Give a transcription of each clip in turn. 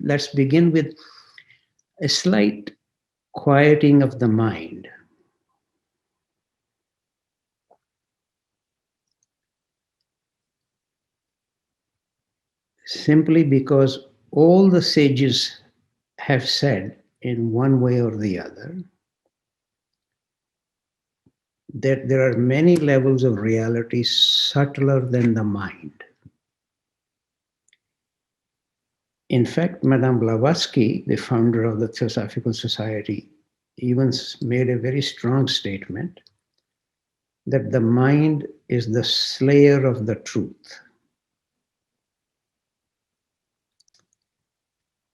let's begin with a slight quieting of the mind. Simply because all the sages have said in one way or the other that there are many levels of reality subtler than the mind. In fact, Madame Blavatsky, the founder of the Theosophical Society, even made a very strong statement that the mind is the slayer of the truth.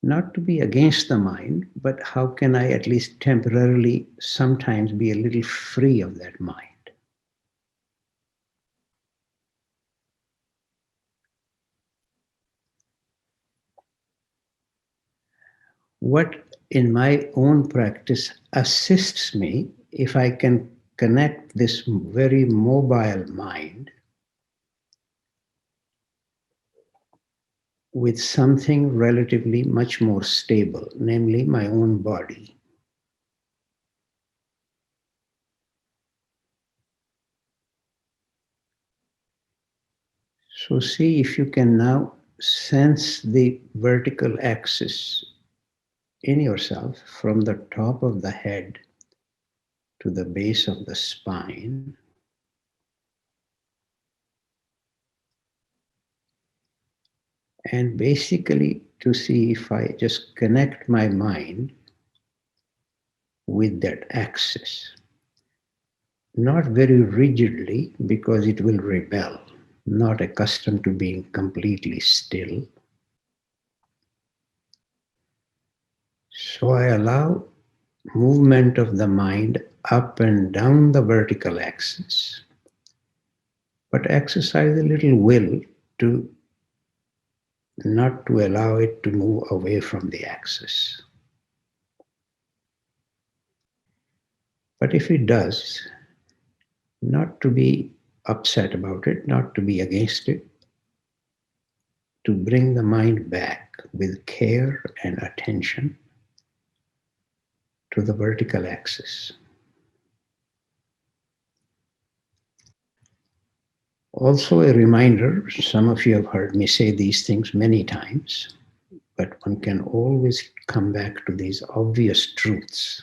Not to be against the mind, but how can I at least temporarily sometimes be a little free of that mind? What in my own practice assists me if I can connect this very mobile mind with something relatively much more stable, namely my own body. So see if you can now sense the vertical axis in yourself from the top of the head to the base of the spine. And basically to see if I just connect my mind with that axis. Not very rigidly, because it will rebel, not accustomed to being completely still. So I allow movement of the mind up and down the vertical axis, but exercise a little will to not to allow it to move away from the axis. But if it does, not to be upset about it, not to be against it, to bring the mind back with care and attention to the vertical axis. Also a reminder, some of you have heard me say these things many times, but one can always come back to these obvious truths.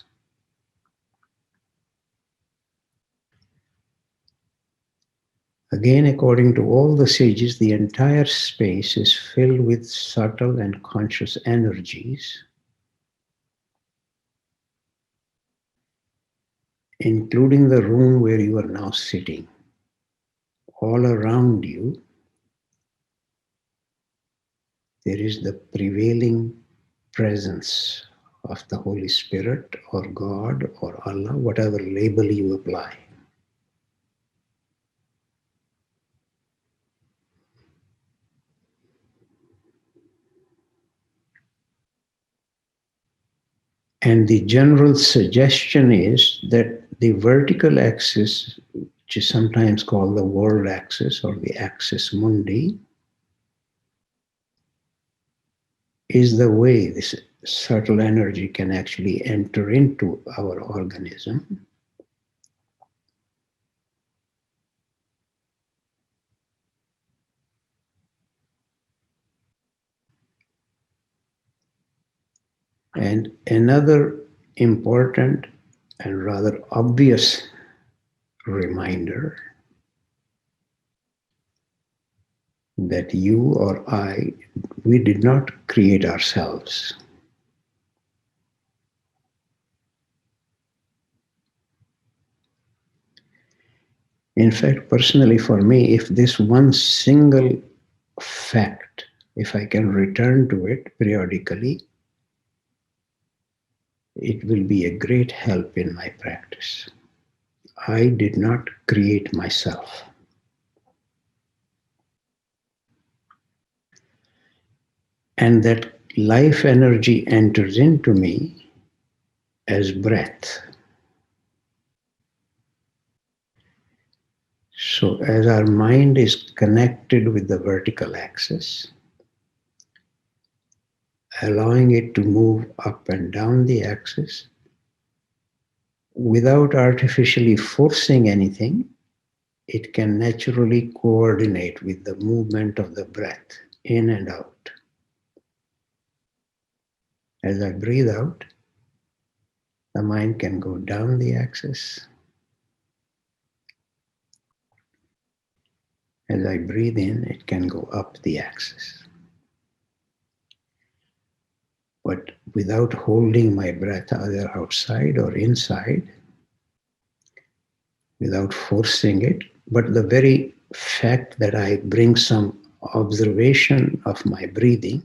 Again, according to all the sages, the entire space is filled with subtle and conscious energies, including the room where you are now sitting. All around you, there is the prevailing presence of the Holy Spirit or God or Allah, whatever label you apply. And the general suggestion is that the vertical axis, which is sometimes called the world axis or the axis mundi, is the way this subtle energy can actually enter into our organism. And another important and rather obvious reminder that you or I, we did not create ourselves. In fact, personally for me, if this one single fact, if I can return to it periodically, it will be a great help in my practice. I did not create myself. And that life energy enters into me as breath. So as our mind is connected with the vertical axis, allowing it to move up and down the axis without artificially forcing anything. It can naturally coordinate with the movement of the breath in and out. As I breathe out, the mind can go down the axis. As I breathe in, it can go up the axis. But without holding my breath either outside or inside, without forcing it, but the very fact that I bring some observation of my breathing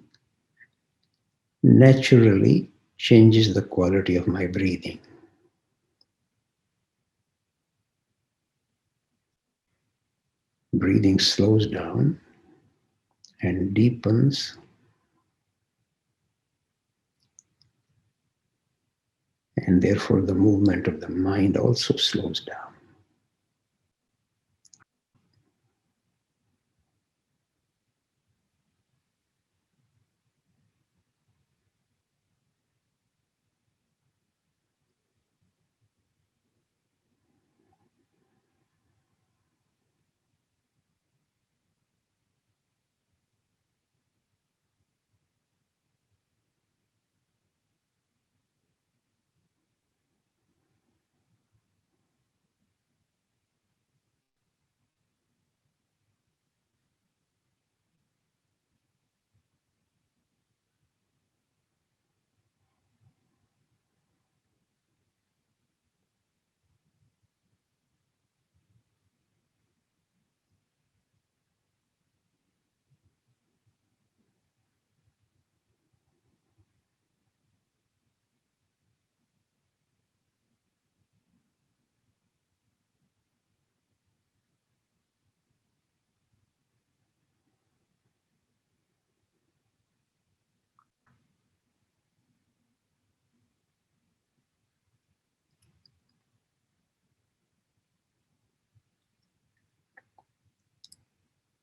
naturally changes the quality of my breathing. Breathing slows down and deepens, and therefore the movement of the mind also slows down.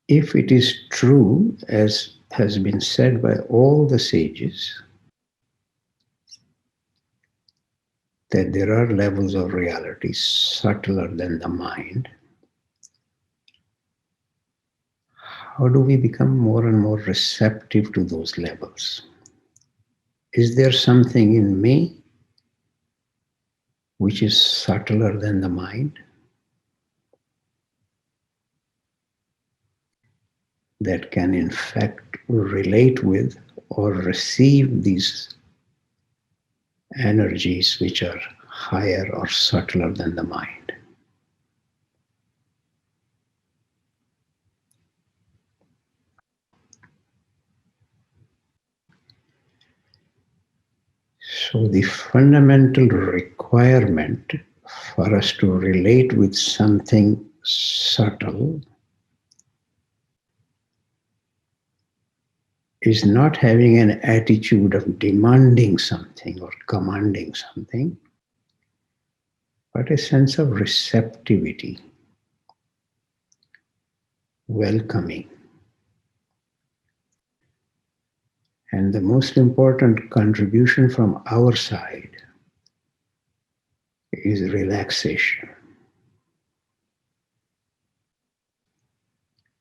If it is true, as has been said by all the sages, that there are levels of reality subtler than the mind, how do we become more and more receptive to those levels? Is there something in me which is subtler than the mind that can in fact relate with or receive these energies which are higher or subtler than the mind? So the fundamental requirement for us to relate with something subtle is not having an attitude of demanding something or commanding something, but a sense of receptivity, welcoming. And the most important contribution from our side is relaxation.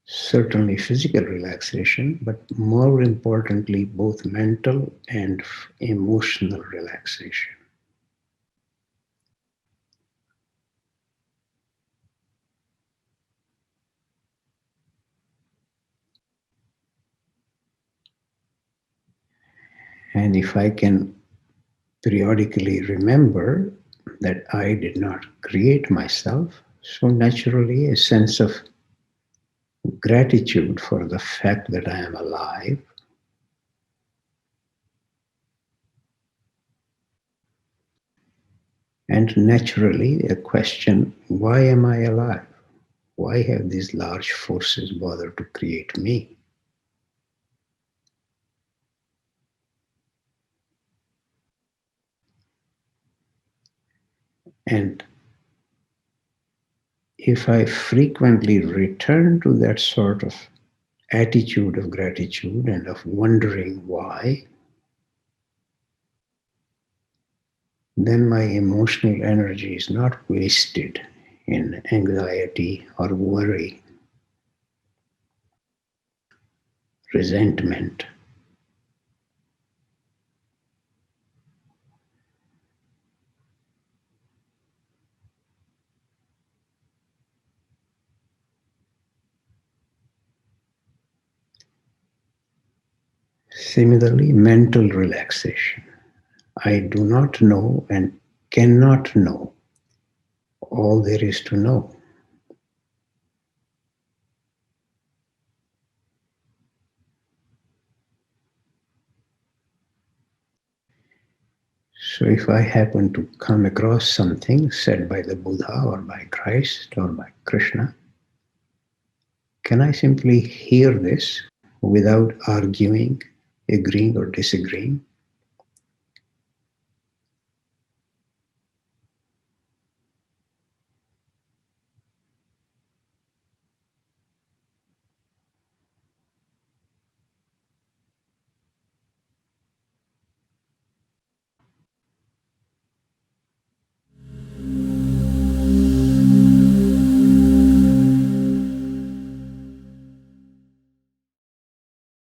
Certainly physical relaxation, but more importantly, both mental and emotional relaxation. And if I can periodically remember that I did not create myself, so naturally a sense of gratitude for the fact that I am alive, and naturally a question, why am I alive? Why have these large forces bothered to create me? And if I frequently return to that sort of attitude of gratitude and of wondering why, then my emotional energy is not wasted in anxiety or worry, resentment. Similarly, mental relaxation. I do not know and cannot know all there is to know. So if I happen to come across something said by the Buddha or by Christ or by Krishna, can I simply hear this without arguing, agreeing, or disagreeing?